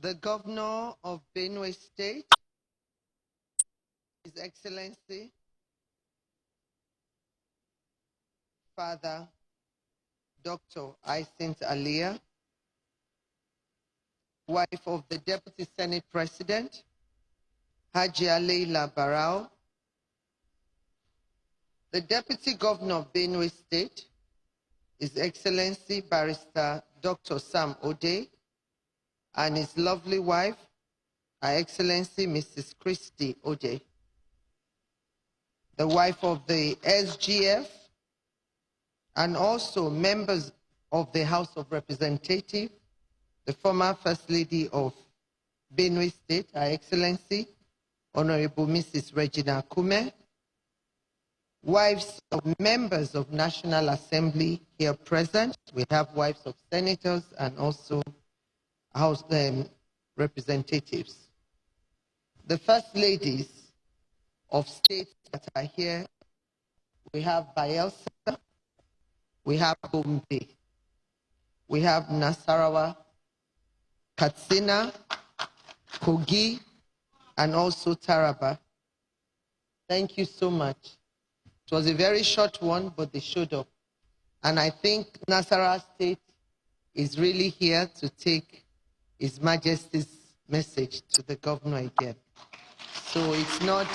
the Governor of Benue State, His Excellency, Father Dr. Isint Alia, wife of the Deputy Senate President, Hajia Leila Barao, the Deputy Governor of Benue State, His Excellency Barrister Dr. Sam Ode, and his lovely wife, Her Excellency Mrs. Christy Ode, the wife of the SGF, and also members of the House of Representatives, the former First Lady of Benue State, Her Excellency, Honorable Mrs. Regina Kume, wives of members of National Assembly here present. We have wives of senators and also House representatives. The First Ladies of states that are here, we have Bayelsa, we have Gombe, we have Nasarawa, Katsina, Kogi, and also Taraba. Thank you so much. It was a very short one, but they showed up. And I think Nasarawa State is really here to take His Majesty's message to the governor again. So it's not,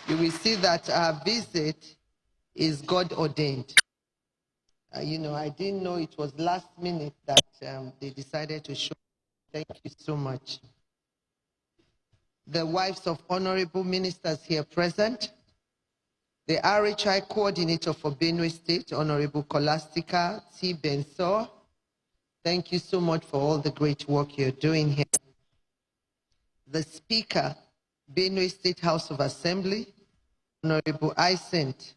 you will see that our visit is God ordained. You know, I didn't know it was last minute that they decided to show. Thank you so much. The wives of honorable ministers here present, the RHI coordinator for Benue State, Honorable Colastica T. Bensor. Thank you so much for all the great work you're doing here. The Speaker, Benue State House of Assembly, Honorable Isint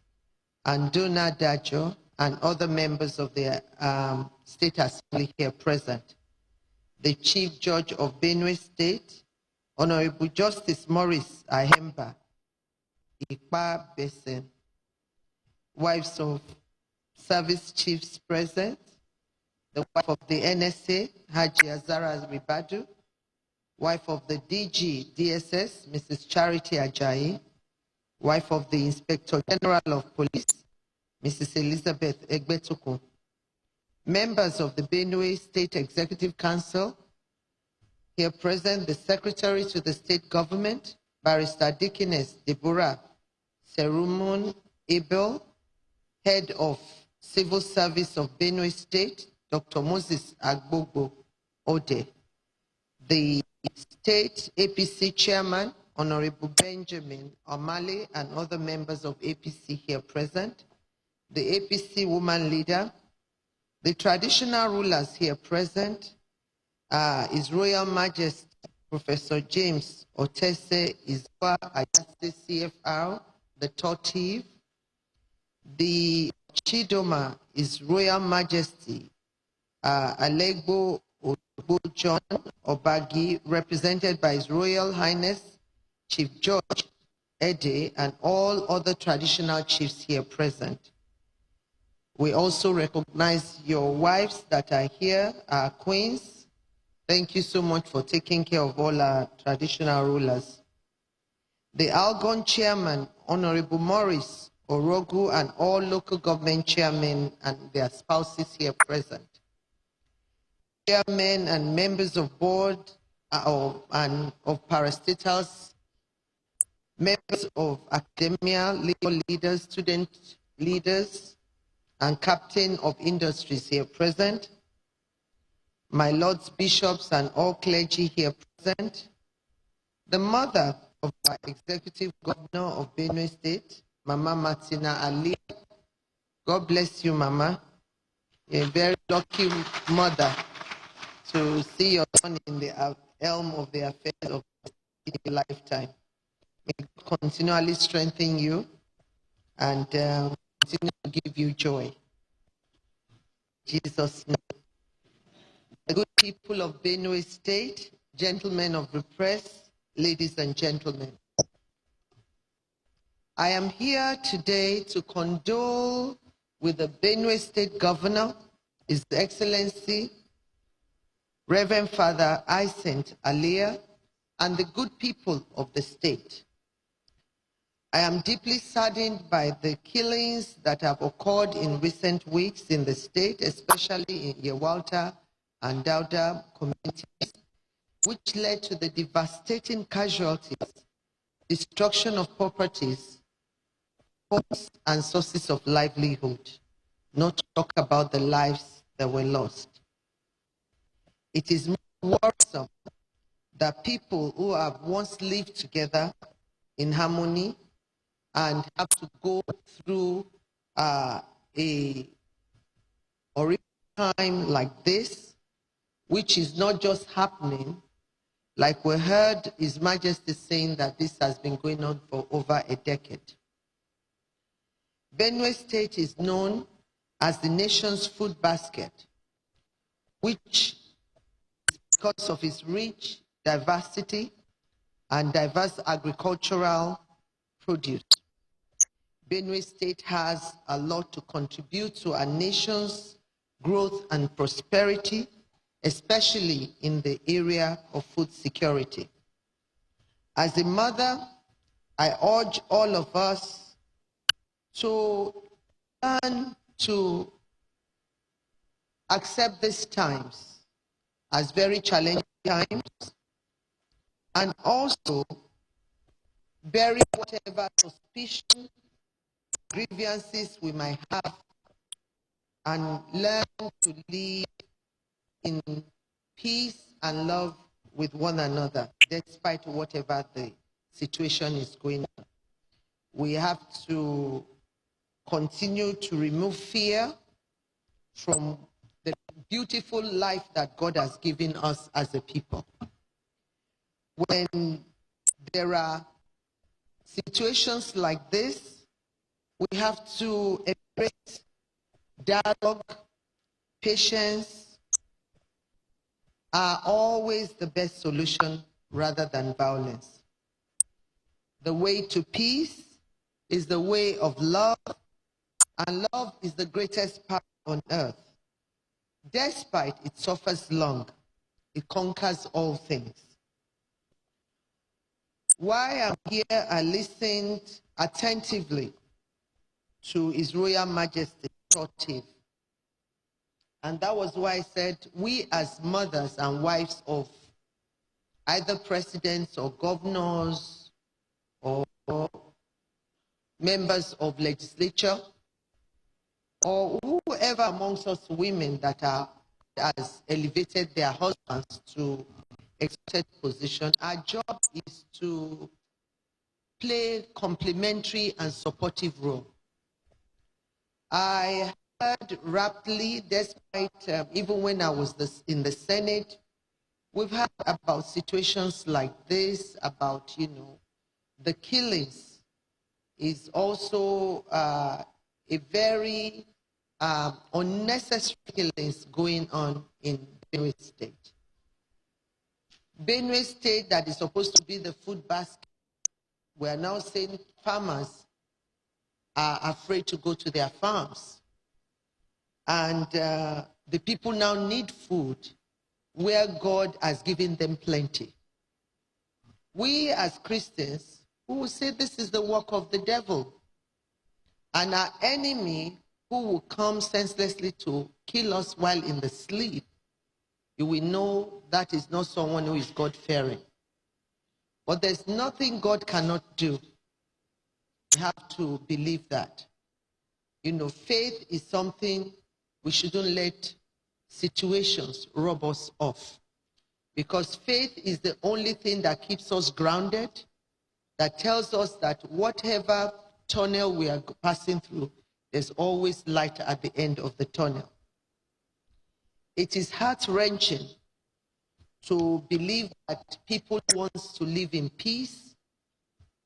Anduna Dajo, and other members of the State Assembly here present. The Chief Judge of Benue State, Honorable Justice Morris Ahemba, Ikpa Besen, wives of service chiefs present, the wife of the NSA, Haji Azara Ribadu, wife of the DG DSS, Mrs. Charity Ajayi, wife of the Inspector General of Police, Mrs. Elizabeth Egbetuku, members of the Benue State Executive Council, here present the Secretary to the State Government, Barrister Dickiness Deborah Serumun Abel, Head of Civil Service of Benue State, Dr. Moses Agbogbo Ode, the State APC Chairman, Honorable Benjamin Omale, and other members of APC here present, the APC Woman Leader, the traditional rulers here present, His Royal Majesty Professor James Otese Izwa Ayase CFR, the Totiv, the Chidoma, His Royal Majesty Alegbo Obo John Obagi, represented by His Royal Highness Chief George Ede, and all other traditional chiefs here present. We also recognize your wives that are here, our queens. Thank you so much for taking care of all our traditional rulers. The Algon Chairman, Honorable Morris Orogu, and all local government chairmen and their spouses here present. Chairmen and members of board and of parastatals, members of academia, legal leaders, student leaders, and captain of industries here present, my lords, bishops, and all clergy here present, the mother of our executive governor of Benue State, Mama Martina Ali. God bless you, Mama. You're a very lucky mother to see your son in the helm of the affairs of a lifetime. May God continually strengthen you and continue to give you joy. In Jesus' name. The good people of Benue State, gentlemen of the press, ladies and gentlemen, I am here today to condole with the Benue State Governor, His Excellency Reverend Father Isent Alia, and the good people of the state. I am deeply saddened by the killings that have occurred in recent weeks in the state, especially in Yewalta and Dauda communities, which led to the devastating casualties, destruction of properties, homes, and sources of livelihood, not to talk about the lives that were lost. It is more worrisome that people who have once lived together in harmony and have to go through a horrific time like this, which is not just happening, like we heard His Majesty saying that this has been going on for over a decade. Benue State is known as the nation's food basket, which, because of its rich diversity and diverse agricultural produce, Benue State has a lot to contribute to our nation's growth and prosperity, especially in the area of food security. As a mother, I urge all of us to learn to accept these times as very challenging times, and also bury whatever suspicion, grievances we might have, and learn to live in peace and love with one another, despite whatever the situation is going on. We have to continue to remove fear from the beautiful life that God has given us as a people. When there are situations like this, we have to embrace dialogue. Patience are always the best solution rather than violence. The way to peace is the way of love, and love is the greatest power on earth. Despite it suffers long, it conquers all things. While I'm here, I listened attentively to His Royal Majesty's shortage. And that was why I said, we as mothers and wives of either presidents or governors or members of legislature, or whoever amongst us women that has elevated their husbands to exalted position, our job is to play complementary and supportive role. I heard rapidly, despite even when I was in the Senate, we've heard about situations like this, about, the killings is also a very unnecessary killings going on in Benue State. Benue State, that is supposed to be the food basket, we are now saying farmers are afraid to go to their farms. And the people now need food where God has given them plenty. We as Christians, who will say this is the work of the devil, and our enemy who will come senselessly to kill us while in the sleep, you will know that is not someone who is God-fearing. But there's nothing God cannot do. We have to believe that. Faith is something we shouldn't let situations rob us of. Because faith is the only thing that keeps us grounded, that tells us that whatever tunnel we are passing through, there's always light at the end of the tunnel. It is heart-wrenching to believe that people want to live in peace,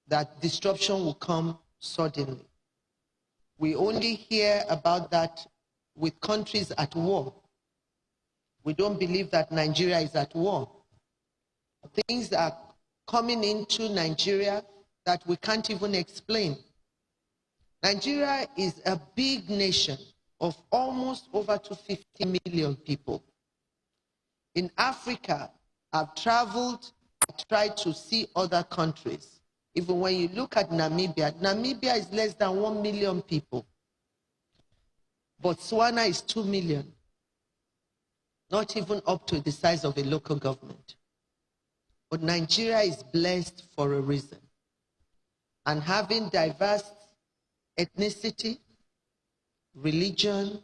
that disruption will come suddenly. We only hear about that with countries at war. We don't believe that Nigeria is at war. Things are coming into Nigeria that we can't even explain. Nigeria is a big nation of almost over 250 million people. In Africa, I've traveled, I tried to see other countries. Even when you look at Namibia, Namibia is less than 1 million people. Botswana is 2 million. Not even up to the size of a local government. But Nigeria is blessed for a reason. And having diverse ethnicity, religion,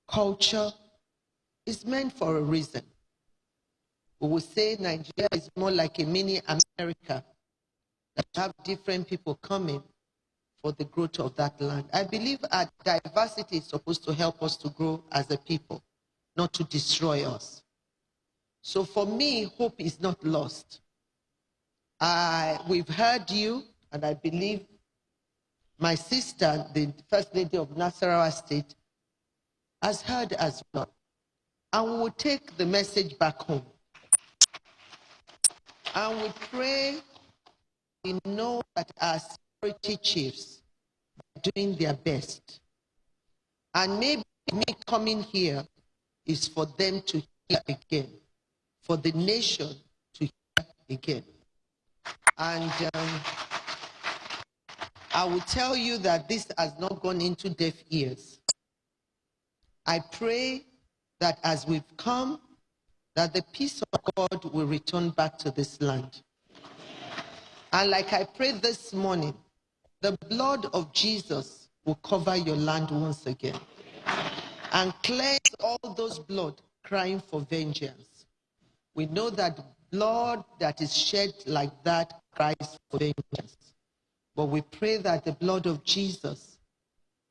culture is meant for a reason. We will say Nigeria is more like a mini America, that have different people coming for the growth of that land. I believe our diversity is supposed to help us to grow as a people, not to destroy us. So for me, hope is not lost. We've heard you, and I believe my sister, the First Lady of Nasarawa State, has heard as well. And we will take the message back home. And we pray, we know that our security chiefs are doing their best. And maybe me coming here is for them to hear again, for the nation to hear again. And I will tell you that this has not gone into deaf ears. I pray that as we've come, that the peace of God will return back to this land. And like I prayed this morning, the blood of Jesus will cover your land once again and cleanse all those blood crying for vengeance. We know that blood that is shed like that cries for vengeance. But we pray that the blood of Jesus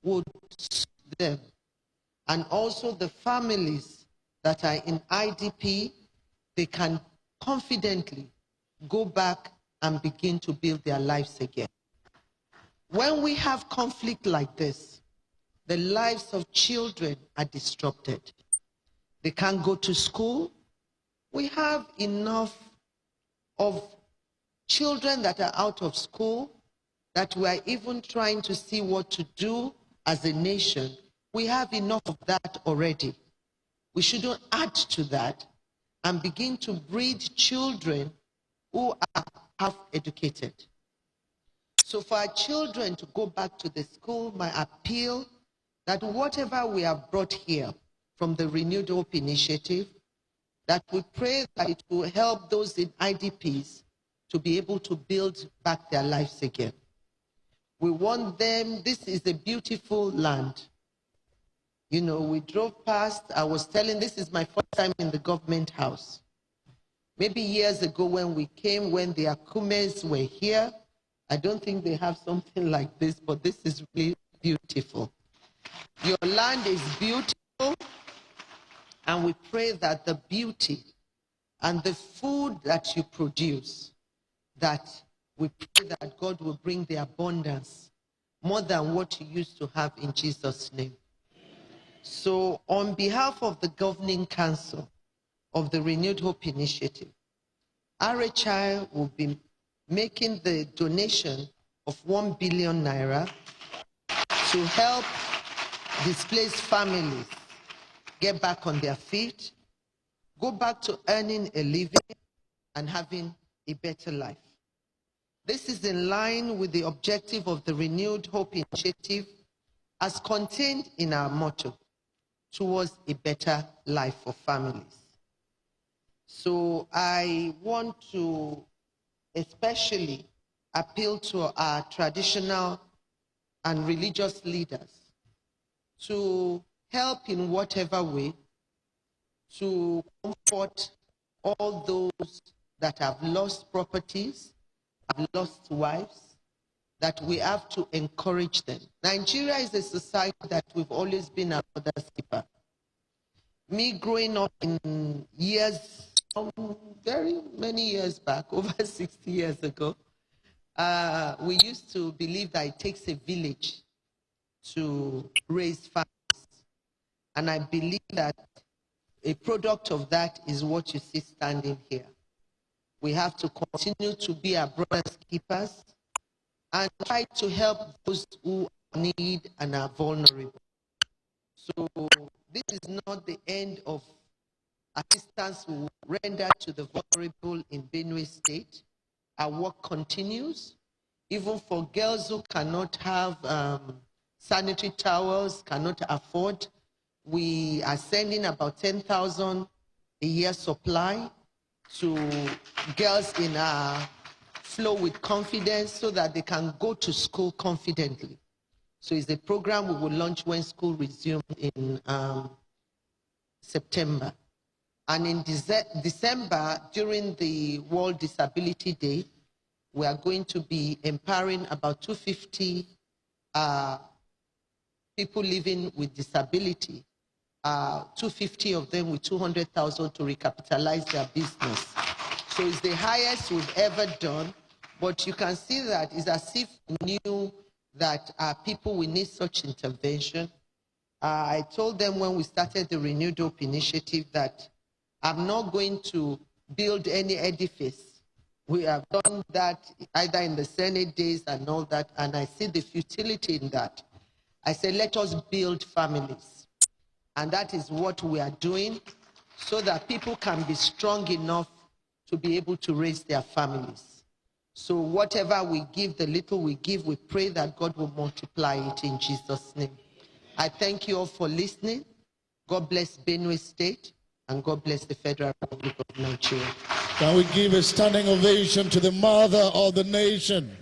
would soothe them, and also the families that are in IDP, they can confidently go back and begin to build their lives again. When we have conflict like this, the lives of children are disrupted. They can't go to school. We have enough of children that are out of school that we are even trying to see what to do as a nation. We have enough of that already. We shouldn't add to that and begin to breed children who are half educated. So for our children to go back to the school, my appeal that whatever we have brought here from the Renewed Hope Initiative, that we pray that it will help those in IDPs to be able to build back their lives again. We want them, this is a beautiful land. You know, we drove past, I was telling, this is my first time in the government house. Maybe years ago when we came, when the Akumes were here, I don't think they have something like this, but this is really beautiful. Your land is beautiful, and we pray that the beauty and the food that you produce, that we pray that God will bring the abundance more than what you used to have in Jesus' name. So on behalf of the Governing Council of the Renewed Hope Initiative, RHI will be making the donation of 1 billion naira to help displaced families get back on their feet, go back to earning a living and having a better life. This is in line with the objective of the Renewed Hope Initiative as contained in our motto, towards a better life for families. So I want to especially appeal to our traditional and religious leaders to help in whatever way to comfort all those that have lost properties, have lost wives, that we have to encourage them. Nigeria is a society that we've always been a brother's keeper. Me growing up in years, very many years back, over 60 years ago, we used to believe that it takes a village to raise families. And I believe that a product of that is what you see standing here. We have to continue to be our brothers' keepers and try to help those who need and are vulnerable. So this is not the end of assistance will render to the vulnerable in Benue State. Our work continues. Even for girls who cannot have sanitary towels, cannot afford, we are sending about 10,000 a year supply to girls in our Flow with Confidence so that they can go to school confidently. So it's a program we will launch when school resumes in September. And in December, during the World Disability Day, we are going to be empowering about 250 people living with disability, 250 of them with 200,000 to recapitalize their business. So it's the highest we've ever done, but you can see that it's as if we knew that people will need such intervention. I told them when we started the Renewed Hope initiative that I'm not going to build any edifice. We have done that either in the Senate days and all that, and I see the futility in that. I said, let us build families. And that is what we are doing so that people can be strong enough to be able to raise their families. So whatever we give, the little we give, we pray that God will multiply it in Jesus' name. I thank you all for listening. God bless Benue State, and God bless the Federal Republic of Nigeria. Can we give a standing ovation to the mother of the nation?